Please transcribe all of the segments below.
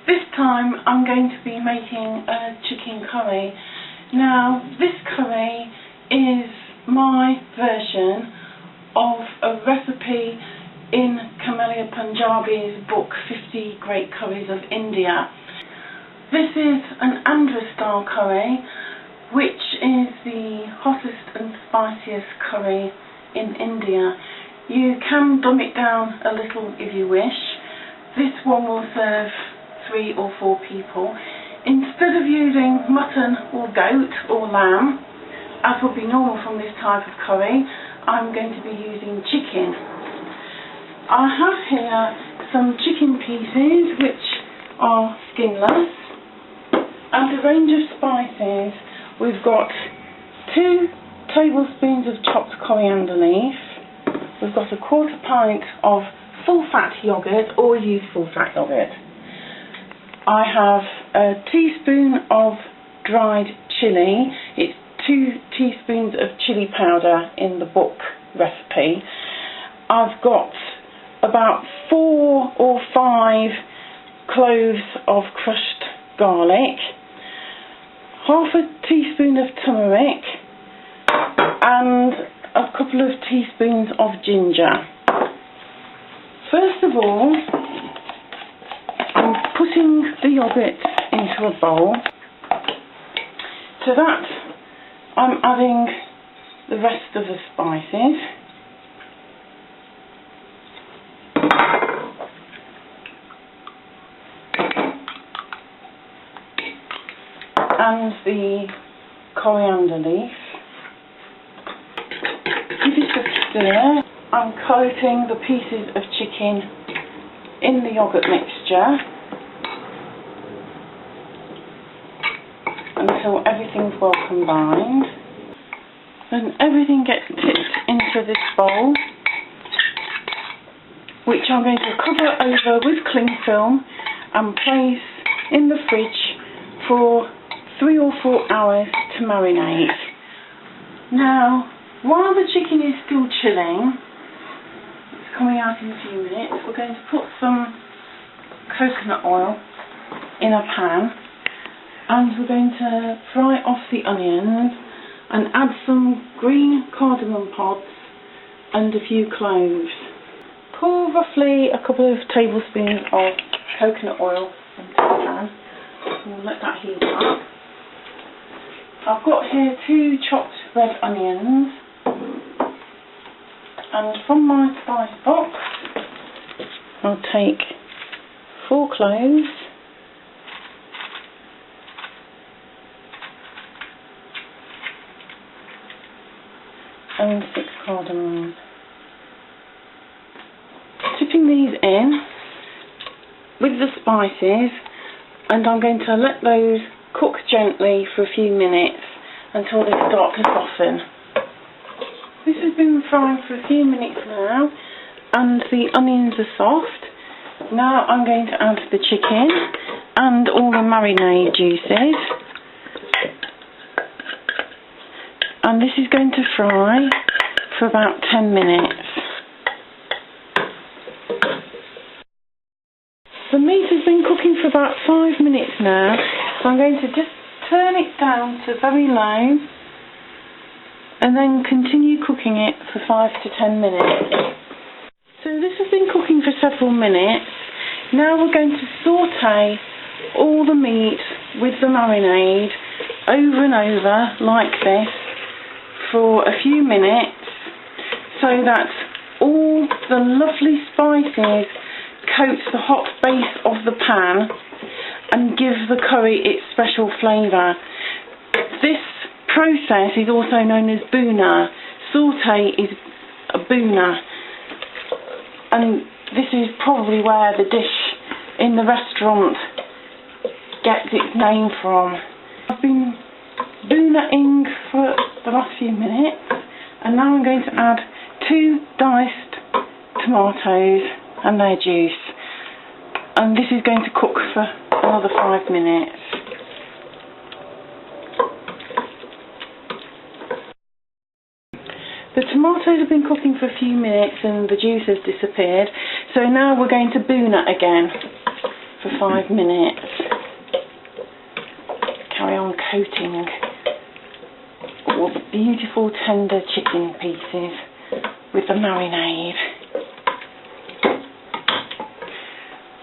This time I'm going to be making a chicken curry. Now this curry is my version of a recipe in Camellia Panjabi's book 50 Great Curries of India. This is an Andhra style curry, which is the hottest and spiciest curry in India. You can dumb it down a little if you wish. This one will serve 3 or 4 people. Instead of using mutton or goat or lamb, as would be normal from this type of curry, I'm going to be using chicken. I have here some chicken pieces which are skinless and a range of spices. We've got 2 tablespoons of chopped coriander leaf. We've got a 1/4 pint of full fat yoghurt, or use full fat yoghurt. I have a teaspoon of dried chilli. It's 2 teaspoons of chilli powder in the book recipe. I've got about 4 or 5 cloves of crushed garlic, half a teaspoon of turmeric, and a couple of teaspoons of ginger. First of all, I'm putting the yoghurt into a bowl. To that, I'm adding the rest of the spices. And the coriander leaf. Give it a stir. I'm coating the pieces of chicken in the yoghurt mixture until everything's well combined. Then everything gets tipped into this bowl, which I'm going to cover over with cling film and place in the fridge for 3 or 4 hours to marinate. Now, while the chicken is still chilling, it's coming out in a few minutes, we're going to put some coconut oil in a pan, and we're going to fry off the onions and add some green cardamom pods and a few cloves. Pour roughly a couple of tablespoons of coconut oil into the pan. We'll let that heat up. I've got here 2 chopped red onions, and from my spice box I'll take 4 cloves, and 6 cardamoms. Tipping these in with the spices, and I'm going to let those cook gently for a few minutes until they start to soften. This has been frying for a few minutes now, and the onions are soft. Now I'm going to add the chicken and all the marinade juices, and this is going to fry for about 10 minutes. The meat has been cooking for about 5 minutes now, so I'm going to just turn it down to very low and then continue cooking it for 5 to 10 minutes. So this has been cooking for several minutes. Now we're going to saute all the meat with the marinade over and over like this for a few minutes, so that all the lovely spices coat the hot base of the pan and give the curry its special flavour. This process is also known as Bhuna. Saute is a Bhuna, and this is probably where the dish in the restaurant gets its name from. I've been Bhuna-ing for the last few minutes, and now I'm going to add 2 diced tomatoes and their juice, and this is going to cook for another 5 minutes. The tomatoes have been cooking for a few minutes and the juice has disappeared, so now we're going to Bhuna again for 5 minutes. Carry on coating all the beautiful tender chicken pieces with the marinade.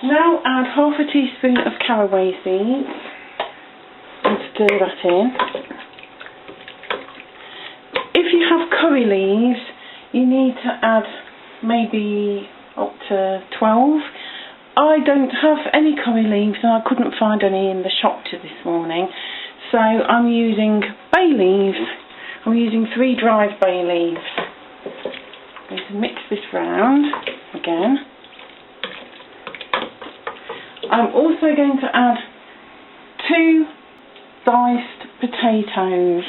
Now add half a teaspoon of caraway seeds and stir that in. If you have curry leaves, you need to add maybe up to 12. I don't have any curry leaves and I couldn't find any in the shop this morning, so I'm using bay leaves. I'm using 3 dried bay leaves. I'm going to mix this round again. I'm also going to add 2 diced potatoes.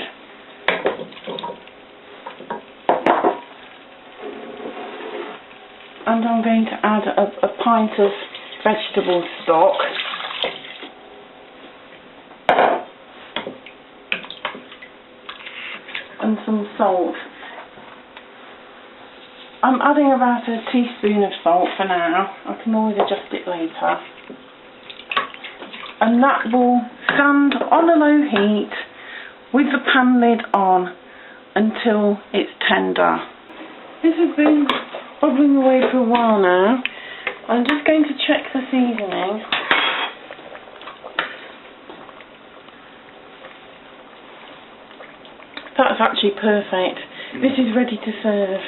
And I'm going to add a pint of vegetable stock. And some salt. I'm adding about a teaspoon of salt for now. I can always adjust it later. And that will stand on a low heat with the pan lid on until it's tender. This has been bubbling away for a while now. I'm just going to check the seasoning. That's actually perfect. This is ready to serve.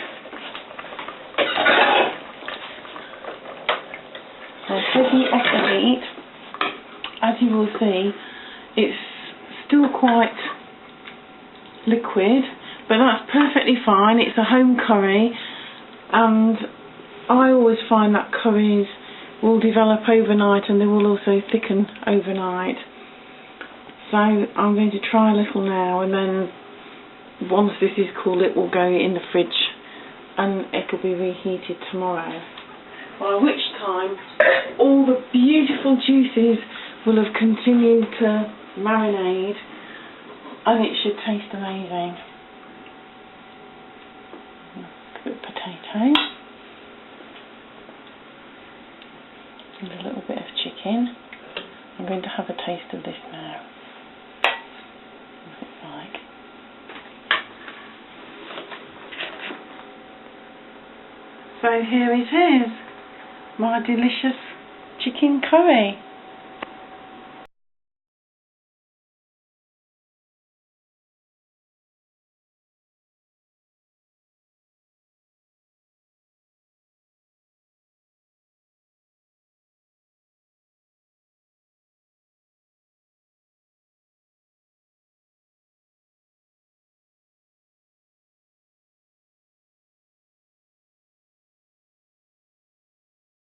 I'm taking it off the heat. As you will see, it's still quite liquid, but that's perfectly fine. It's a home curry, and I always find that curries will develop overnight and they will also thicken overnight. So I'm going to try a little now, and then once this is cool it will go in the fridge and it'll be reheated tomorrow. By which time all the beautiful juices will have continued to marinade and it should taste amazing. A bit of potato and a little bit of chicken. I'm going to have a taste of this now. What's it like? So here it is, my delicious chicken curry.